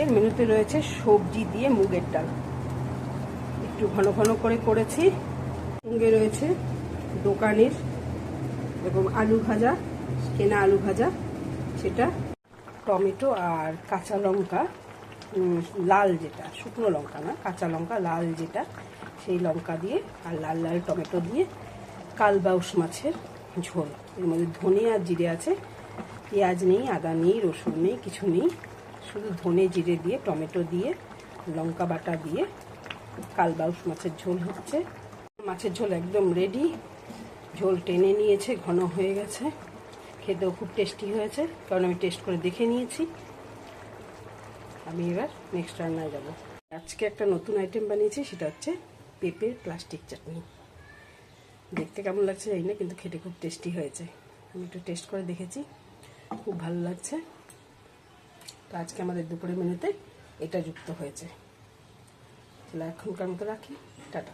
এর মেনুতে রয়েছে সবজি দিয়ে মুগের ডাল, একটু ঘন ঘন করে করেছি। সঙ্গে রয়েছে দোকানের এরকম আলু ভাজা, কেনা আলু ভাজা, সেটা টমেটো আর কাঁচা লঙ্কা, লাল যেটা, শুকনো লঙ্কা না, কাঁচা লঙ্কা লাল যেটা, সেই লঙ্কা দিয়ে আর লাল লাল টমেটো দিয়ে কালবাউস মাছের ঝোল। এর মধ্যে ধনে আর জিরে আছে, পেঁয়াজ নেই, আদা নেই, রসুন নেই, কিছু নেই, শুধু ধনে জিরে দিয়ে টমেটো দিয়ে লঙ্কা বাটা দিয়ে কালবাউস মাছের ঝোল হচ্ছে। মাছের ঝোল একদম রেডি, ঝোল টেনে নিয়েছে, ঘন হয়ে গেছে, খেতেও খুব টেস্টি হয়েছে, কারণ আমি টেস্ট করে দেখে নিয়েছি। আমি এবার নেক্সট রান্নায় যাব। আজকে একটা নতুন আইটেম বানিয়েছি, সেটা হচ্ছে পেঁপের প্লাস্টিক চাটনি। দেখতে কেমন লাগছে জানি না, কিন্তু খেতে খুব টেস্টি হয়েছে। আমি একটু টেস্ট করে দেখেছি, খুব ভালো লাগছে। তো আজকে আমাদের দুপুরের মেনুতে এটা যুক্ত হয়েছে। তাহলে এখনকার মতো রাখি, টাটা।